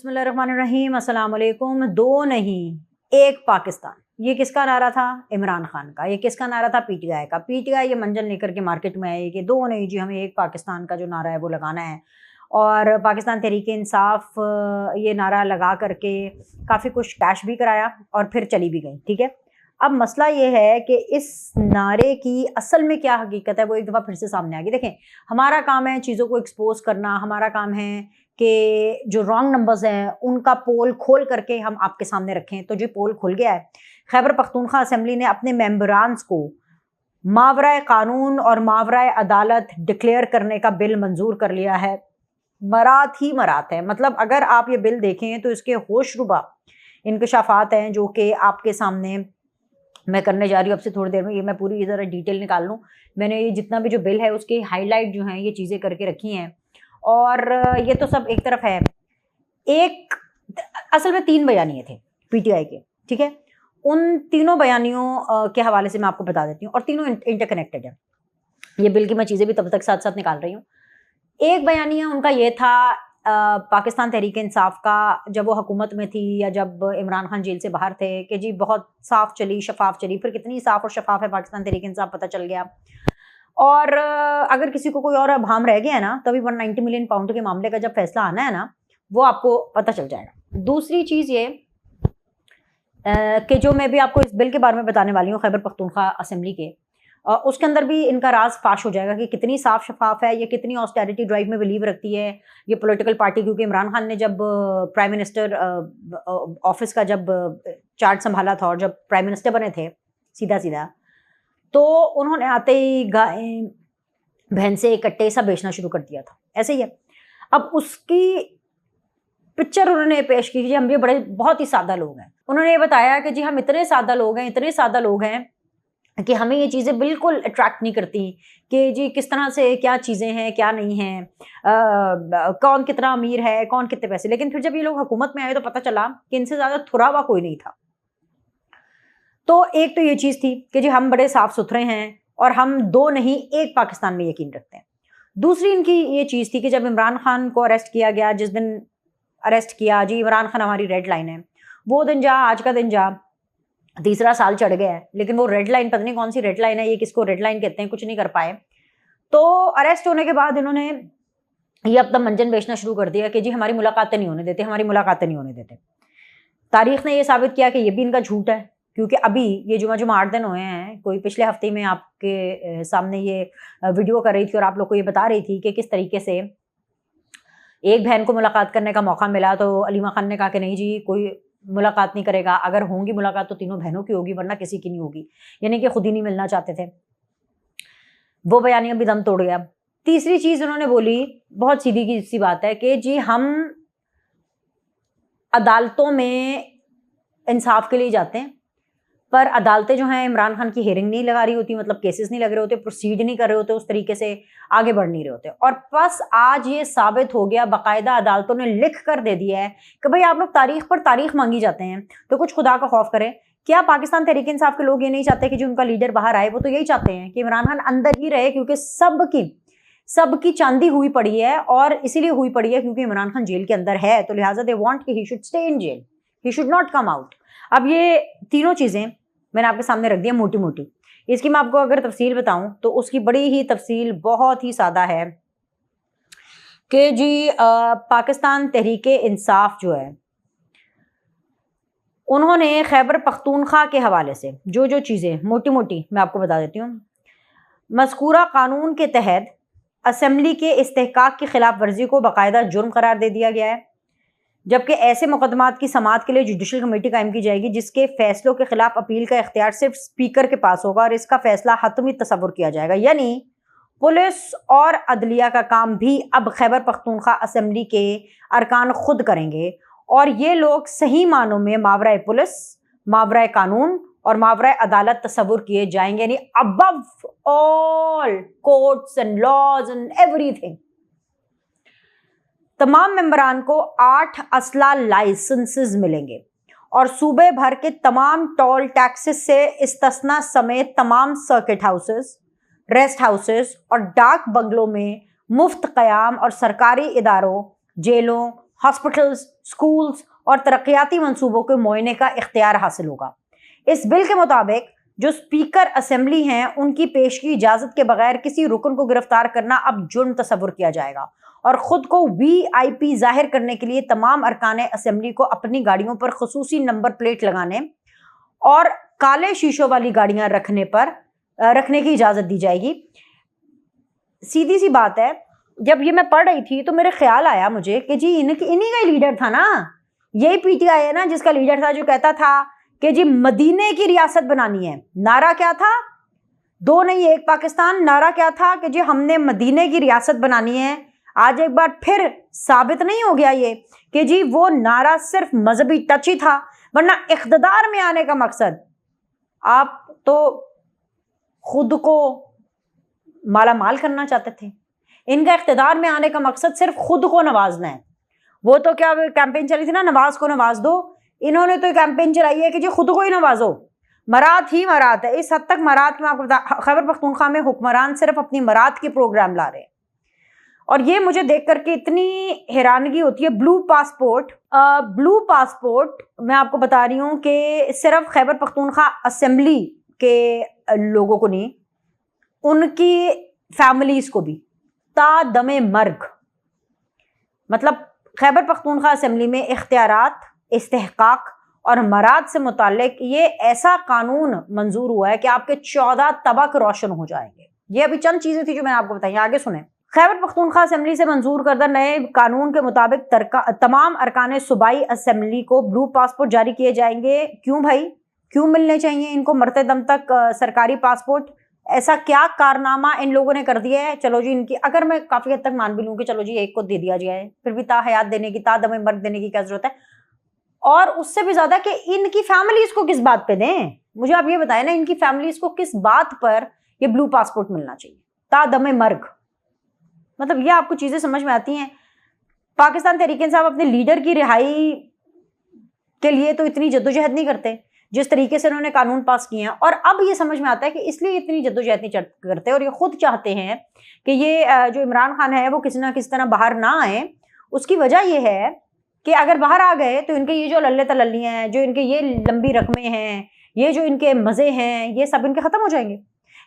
बिस्मिल्लाहिर्रहमानिर्रहीम, अस्सलाम वालेकुम। दो नहीं एक पाकिस्तान, ये किसका नारा था? इमरान खान का। ये किसका नारा था? पीटीआई का। पीटीआई ये मंजन लेकर के मार्केट में आए कि दो नहीं जी, हमें एक पाकिस्तान का जो नारा है वो लगाना है। और पाकिस्तान तहरीक इंसाफ ये नारा लगा करके काफ़ी कुछ कैश भी कराया और फिर चली भी गई। ठीक है, अब मसला ये है कि इस नारे की असल में क्या हकीकत है वो एक दफ़ा फिर से सामने आ गई। देखें, हमारा काम है चीज़ों को एक्सपोज करना, हमारा काम है कि जो रॉन्ग नंबर्स हैं उनका पोल खोल करके हम आपके सामने रखें। तो जो पोल खुल गया है, खैबर पख्तूनख्वा असेंबली ने अपने मेंबरान्स को मावराए कानून और मावराए अदालत डिक्लेयर करने का बिल मंजूर कर लिया है। मरात ही मरात है, मतलब अगर आप ये बिल देखें तो इसके होशरुबा इंकशाफात हैं जो कि आपके सामने मैं करने जा रही हूँ। अब से थोड़ी देर में ये मैं पूरी ज़रा डिटेल निकाल लूँ। मैंने ये जितना भी जो बिल है उसके हाईलाइट जो हैं ये चीज़ें करके रखी हैं और ये तो सब एक तरफ है। एक असल में 3 बयानिए थे पीटीआई के, ठीक है। उन तीनों बयानियों के हवाले से मैं आपको बता देती हूँ और तीनों इंटरकनेक्टेड है। ये बिल की मैं चीज़ें भी तब तक साथ साथ निकाल रही हूँ। एक बयानिया उनका ये था पाकिस्तान तहरीक इंसाफ का, जब वो हुकूमत में थी या जब इमरान खान जेल से बाहर थे, कि जी बहुत साफ चली, शफाफ चली। फिर कितनी साफ और शफाफ है पाकिस्तान तहरीक इंसाफ पता चल गया। और अगर किसी को कोई और अभाम रह गया है ना, तो अभी 190 मिलियन पाउंड के मामले का जब फैसला आना है ना, वो आपको पता चल जाएगा। दूसरी चीज़ ये कि जो मैं भी आपको इस बिल के बारे में बताने वाली हूँ खैबर पख्तूनख्वा असेंबली के, उसके अंदर भी इनका राज फाश हो जाएगा कि कितनी साफ शफाफ है, ये कितनी ऑस्टेरिटी ड्राइव में बिलीव रखती है ये पॉलिटिकल पार्टी। क्योंकि इमरान खान ने जब प्राइम मिनिस्टर ऑफिस का जब चार्ज संभाला था और जब प्राइम मिनिस्टर बने थे सीधा सीधा, तो उन्होंने आते ही गाय भैंसे कट्टे सब बेचना शुरू कर दिया था। ऐसे ही है। अब उसकी पिक्चर उन्होंने पेश की कि हम ये बड़े बहुत ही सादा लोग हैं। उन्होंने ये बताया कि जी हम इतने सादा लोग हैं, इतने सादा लोग हैं कि हमें ये चीज़ें बिल्कुल अट्रैक्ट नहीं करती कि जी किस तरह से क्या चीज़ें हैं क्या नहीं हैं, कौन कितना अमीर है, कौन कितने पैसे। लेकिन फिर जब ये लोग हुकूमत में आए तो पता चला कि इनसे ज़्यादा थुरा हुआ कोई नहीं था। तो एक तो ये चीज़ थी कि जी हम बड़े साफ सुथरे हैं और हम दो नहीं एक पाकिस्तान में यकीन रखते हैं। दूसरी इनकी ये चीज़ थी कि जब इमरान खान को अरेस्ट किया गया, जिस दिन अरेस्ट किया, जी इमरान खान हमारी रेड लाइन है, वो दिन जा आज का दिन जा, तीसरा साल चढ़ गया है, लेकिन वो रेड लाइन पता नहीं कौन सी रेड लाइन है, ये किसको रेड लाइन कहते हैं, कुछ नहीं कर पाए। तो अरेस्ट होने के बाद इन्होंने ये अब तक मंजन बेचना शुरू कर दिया कि जी हमारी मुलाकातें नहीं होने देते, हमारी मुलाकातें नहीं होने देते। तारीख ने ये साबित किया कि ये भी इनका झूठ है, क्योंकि अभी ये जुमा 8 दिन हुए हैं, कोई पिछले हफ्ते में आपके सामने ये वीडियो कर रही थी और आप लोग को ये बता रही थी कि किस तरीके से एक बहन को मुलाकात करने का मौका मिला तो अलीमा खान ने कहा कि नहीं जी कोई मुलाकात नहीं करेगा, अगर होंगी मुलाकात तो तीनों बहनों की होगी वरना किसी की नहीं होगी, यानी कि खुद ही नहीं मिलना चाहते थे। वो बयानिया भी दम तोड़ गया। तीसरी चीज़ उन्होंने बोली, बहुत सीधी सी बात है कि जी हम अदालतों में इंसाफ के लिए जाते हैं, पर अदालतें जो हैं इमरान खान की हेयरिंग नहीं लगा रही होती, मतलब केसेस नहीं लग रहे होते, प्रोसीड नहीं कर रहे होते, उस तरीके से आगे बढ़ नहीं रहे होते। और बस आज ये साबित हो गया, बाकायदा अदालतों ने लिख कर दे दिया है कि भाई आप लोग तारीख पर तारीख मांगी जाते हैं, तो कुछ खुदा का खौफ करें। क्या पाकिस्तान तहरीक इंसाफ के लोग ये नहीं चाहते कि जो उनका लीडर बाहर आए? वो तो यही चाहते हैं कि इमरान खान अंदर ही रहे, क्योंकि सबकी चांदी हुई पड़ी है, और इसीलिए हुई पड़ी है क्योंकि इमरान खान जेल के अंदर है, तो लिहाजा दे वांट कि he should stay in jail, he should not come out. अब ये तीनों चीज़ें मैंने आपके सामने रख दी है मोटी मोटी। इसकी मैं आपको अगर तफसील बताऊं तो उसकी बड़ी ही तफसील बहुत ही सादा है कि जी पाकिस्तान तहरीक इंसाफ जो है, उन्होंने खैबर पख्तूनख्वा के हवाले से जो चीज़ें मोटी मोटी मैं आपको बता देती हूँ। मज़कूरा कानून के तहत असेंबली के इस्तेहकाक की खिलाफ वर्जी को बाकायदा जुर्म करार दे दिया गया है, जबकि ऐसे मुकदमात की समाअत के लिए जुडिशल कमेटी कायम की जाएगी जिसके फैसलों के खिलाफ अपील का इख्तियार सिर्फ स्पीकर के पास होगा और इसका फैसला हतमी तसव्वुर किया जाएगा। यानी पुलिस और अदलिया का काम भी अब खैबर पख्तूनख्वा असेंबली के अरकान खुद करेंगे, और ये लोग सही मानों में मावराए पुलिस, मावराए कानून और मावराए अदालत तसव्वुर किए जाएंगे, यानी above all courts and laws and everything. तमाम मेंबरान को 8 असला लाइसेंसेस मिलेंगे और सूबे भर के तमाम टोल टैक्सेस से इस्तिस्ना समेत तमाम सर्किट हाउसेस, रेस्ट हाउसेस और डाक बंगलों में मुफ्त क़याम और सरकारी इदारों, जेलों, हॉस्पिटल्स, स्कूल्स और तरक्याती मंसूबों के मुआयने का इख्तियार हासिल होगा। इस बिल के मुताबिक जो स्पीकर असेंबली हैं उनकी पेश की इजाजत के बगैर किसी रुकन को गिरफ्तार करना अब जुर्म तस्वुर किया जाएगा और खुद को VIP जाहिर करने के लिए तमाम अरकान असेंबली को अपनी गाड़ियों पर खसूसी नंबर प्लेट लगाने और काले शीशों वाली गाड़ियां रखने की इजाजत दी जाएगी। सीधी सी बात है, जब ये मैं पढ़ रही थी तो मेरे ख्याल आया मुझे कि जी इन्हीं का ही लीडर था ना, यही PTI है ना जिसका लीडर था जो कहता था कि जी मदीने की रियासत बनानी है। नारा क्या था? 2 नहीं 1 पाकिस्तान। नारा क्या था कि जी हमने मदीने की रियासत बनानी है। आज एक बार फिर साबित नहीं हो गया ये कि जी वो नारा सिर्फ मजहबी टच ही था, वरना इख्तिदार में आने का मकसद आप तो खुद को माला माल करना चाहते थे। इनका इख्तिदार में आने का मकसद सिर्फ खुद को नवाजना है। वो तो क्या कैंपेन चली थी ना, नवाज को नवाज दो। इन्होंने तो कैंपेन चलाई है कि जी खुद को ही नवाजो। मरात ही मरात है। इस हद तक मरात में आपको खैबर पख्तूनख्वा में हुक्मरान सिर्फ अपनी मरात के प्रोग्राम ला रहे हैं। और ये मुझे देख करके इतनी हैरानगी होती है। ब्लू पासपोर्ट मैं आपको बता रही हूँ कि सिर्फ खैबर पख्तूनख्वा असेंबली के लोगों को नहीं, उनकी फैमिलीज को भी ता दमे मर्ग, मतलब खैबर पख्तूनख्वा असेंबली में इख्तियारात, इस्तेहकाक और मराद से मुताल्लिक ये ऐसा कानून मंजूर हुआ है कि आपके 14 तबक रोशन हो जाएंगे। ये अभी चंद चीजें थी जो मैंने आपको बताई, आगे सुने। खैबर पख्तूनख्वा असेंबली से मंजूर करदा नए कानून के मुताबिक तमाम अरकान सूबाई असेंबली को ब्लू पासपोर्ट जारी किए जाएंगे। क्यों भाई, क्यों मिलने चाहिए इनको मरते दम तक सरकारी पासपोर्ट? ऐसा क्या कारनामा इन लोगों ने कर दिया है? चलो जी इनकी, अगर मैं काफी हद तक मान भी लूँ कि चलो जी एक को दे दिया जाए, फिर भी ता हयात देने की, ता दमे मर्द देने की क्या जरूरत है? और उससे भी ज्यादा कि इनकी फैमिलीज को किस बात पे दें? मुझे आप ये बताएं ना, इनकी फैमिलीज को किस बात पर ये ब्लू पासपोर्ट मिलना चाहिए ता दमे मर्ग? मतलब ये आपको चीजें समझ में आती हैं? पाकिस्तान तहरीक इंसाफ अपने लीडर की रिहाई के लिए तो इतनी जद्दोजहद नहीं करते जिस तरीके से उन्होंने कानून पास किए हैं। और अब ये समझ में आता है कि इसलिए इतनी जद्दोजहद नहीं करते और ये खुद चाहते हैं कि ये जो इमरान खान है वो किसी ना किसी तरह बाहर ना आए। उसकी वजह यह है कि अगर बाहर आ गए तो इनके ये जो लल्ले तलल्लियाँ हैं, जो इनके ये लंबी रकमें हैं, ये जो इनके मज़े हैं, ये सब इनके ख़त्म हो जाएंगे।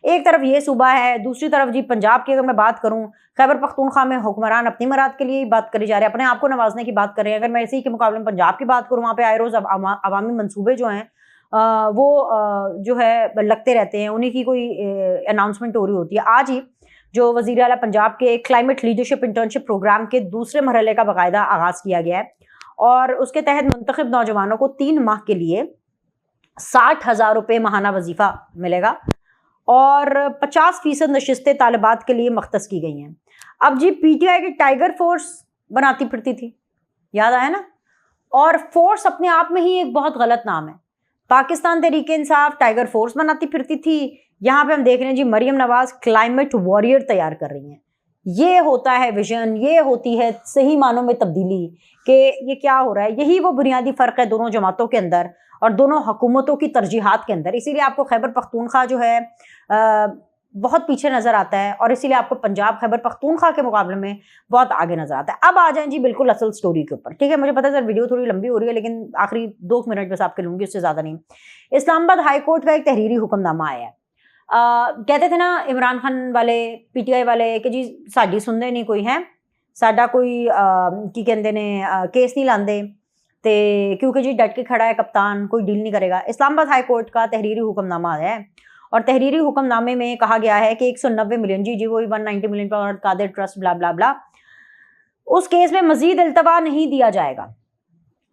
एक तरफ ये सूबा है, दूसरी तरफ जी पंजाब की अगर मैं बात करूं, खैबर पख्तूनख्वा में हुक्मरान अपनी मराद के लिए ही बात करी जा रहे हैं, अपने आप को नवाजने की बात कर रहे हैं। अगर मैं इसी के मुकाबले में पंजाब की बात करूं, वहाँ पे आए रोज़ अवामी मंसूबे जो हैं वो जो है लगते रहते हैं, उन्हीं की कोई अनाउंसमेंट हो रही होती है। आज ही जो वज़ीर आला पंजाब के क्लाइमेट लीडरशिप इंटर्नशिप प्रोग्राम के दूसरे मरहले का बाकायदा आगाज़ किया गया है और उसके तहत मुंतखब नौजवानों को 3 माह के लिए 60,000 रुपये माहाना वजीफ़ा मिलेगा और 50% नशिस्तें तालिबात के लिए मख्तस की गई हैं। अब जी PTI की टाइगर फोर्स बनाती फिरती थी, याद आया ना? और फोर्स अपने आप में ही एक बहुत गलत नाम है। पाकिस्तान तहरीक इंसाफ टाइगर फोर्स बनाती फिरती थी, यहाँ पे हम देख रहे हैं जी मरियम नवाज क्लाइमेट वॉरियर तैयार कर रही हैं। ये होता है विजन, ये होती है सही मानों में तब्दीली कि ये क्या हो रहा है। यही वो बुनियादी फ़र्क है दोनों जमातों के अंदर और दोनों हुकूमतों की तरजीहात के अंदर। इसीलिए आपको खैबर पख्तूनख्वा जो है बहुत पीछे नज़र आता है और इसीलिए आपको पंजाब खैबर पख्तूनख्वा के मुकाबले में बहुत आगे नज़र आता है। अब आ जाएं जी बिल्कुल असल स्टोरी के ऊपर, ठीक है? मुझे पता है सर वीडियो थोड़ी लंबी हो रही है, लेकिन आखिरी 2 मिनट बस आपके लूँगी, उससे ज़्यादा नहीं। इस्लामाबाद हाई कोर्ट का एक तहरीरी हुक्मनामा आया है। कहते थे ना इमरान खान वाले, PTI वाले कि जी साड़ी सुनते नहीं कोई है, साडा कोई की कहते ने केस नहीं लाते ते क्योंकि जी डट के खड़ा है कप्तान, कोई डील नहीं करेगा। इस्लामाबाद हाई कोर्ट का तहरीरी हुक्मनामा आया है और तहरीरी हुक्मनामे में कहा गया है कि 190 मिलियन जी वही 190 मिलियन पर कादिर ट्रस्ट ब्ला ब्ला ब्ला, उस केस में मजीद इल्तवा नहीं दिया जाएगा।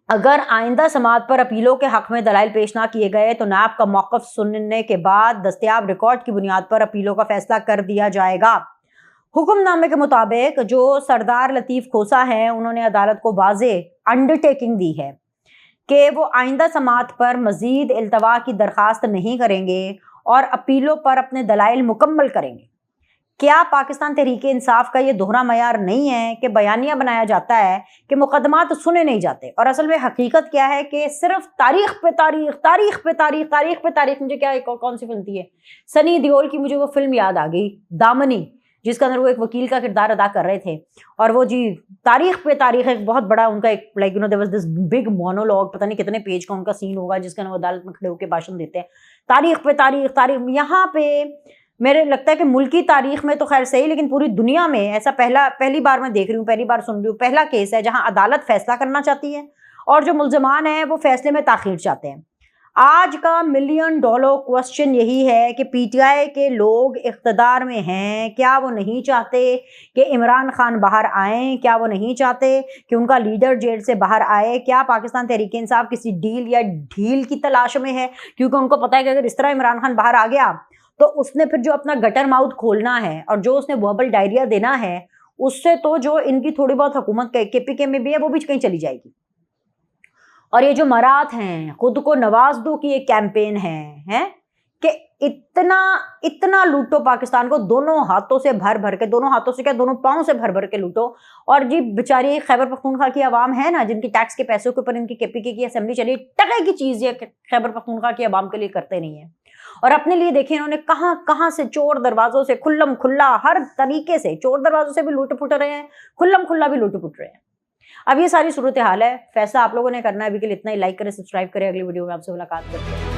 अगर आइंदा समात पर अपीलों के हक में दलाइल पेश ना किए गए तो नाब का मौक़िफ़ सुनने के बाद दस्तयाब रिकॉर्ड की बुनियाद पर अपीलों का फैसला कर दिया जाएगा। हुक्मनामे के मुताबिक जो सरदार लतीफ़ खोसा हैं, उन्होंने अदालत को वाज़े अंडरटेकिंग दी है कि वो आइंदा समात पर मजीद इल्तवा की दरख्वास्त नहीं करेंगे और अपीलों पर अपने दलाइल मुकम्मल करेंगे। क्या पाकिस्तान तहरीक इंसाफ का ये दोहरा मयार नहीं है कि बयानिया बनाया जाता है कि मुकदमात सुने नहीं जाते और असल में हकीकत क्या है कि सिर्फ तारीख पे तारीख, तारीख पे तारीख, तारीख पे तारीख। मुझे क्या कौन सी फिल्म थी है, सनी देओल की, मुझे वो फिल्म याद आ गई, दामनी, जिसके अंदर वो एक वकील का किरदार अदा कर रहे थे। और वो जी तारीख पे तारीख, एक बहुत बड़ा उनका एक like you know there was this big monologue, पता नहीं कितने पेज का उनका सीन होगा, जिसके अंदर वो अदालत में खड़े होकर भाषण देते हैं, तारीख पे तारीख तारीख। यहाँ पे मेरे लगता है कि मुल्की तारीख में तो खैर सही, लेकिन पूरी दुनिया में ऐसा पहली बार मैं देख रही हूँ, पहली बार सुन रही हूँ, पहला केस है जहां अदालत फैसला करना चाहती है और जो मुल्जमान है वो फैसले में ताखीर चाहते हैं। आज का $1 मिलियन क्वेश्चन यही है कि पीटीआई के लोग इख्तदार में हैं, क्या वो नहीं चाहते कि इमरान खान बाहर आए, क्या वो नहीं चाहते कि उनका लीडर जेल से बाहर आए, क्या पाकिस्तान तहरीक इंसाफ किसी डील या ढील की तलाश में है, क्योंकि उनको पता है कि अगर इस तरह इमरान खान बाहर आ गया तो उसने फिर जो अपना गटर माउथ खोलना है और जो उसने वर्बल डायरिया देना है, उससे तो जो इनकी थोड़ी बहुत हुकूमत केपीके में भी है वो भी कहीं चली जाएगी। और ये जो मरात हैं, खुद को नवाज दो की एक कैंपेन है कि इतना लूटो पाकिस्तान को, दोनों हाथों से भर भर के, दोनों हाथों से क्या, दोनों पांव से भर भर के लूटो। और जी बेचारी खैबर पख्तूनख्वा की आवाम है ना, जिनकी टैक्स के पैसों के ऊपर इनकी केपीके की असेंबली चली, टके की चीज ये खैबर पख्तूनख्वा की आवाम के लिए करते नहीं है। और अपने लिए देखिए इन्होंने कहां कहां से चोर दरवाजों से खुल्लम खुल्ला, हर तरीके से चोर दरवाजों से भी लूट पुट रहे हैं, खुल्लम खुल्ला भी लूट पुट रहे हैं। अब ये सारी सूरत हाल है, फैसला आप लोगों ने करना है। अभी के लिए इतना ही। लाइक करें, सब्सक्राइब करें, अगली वीडियो में आपसे मुलाकात करते हैं।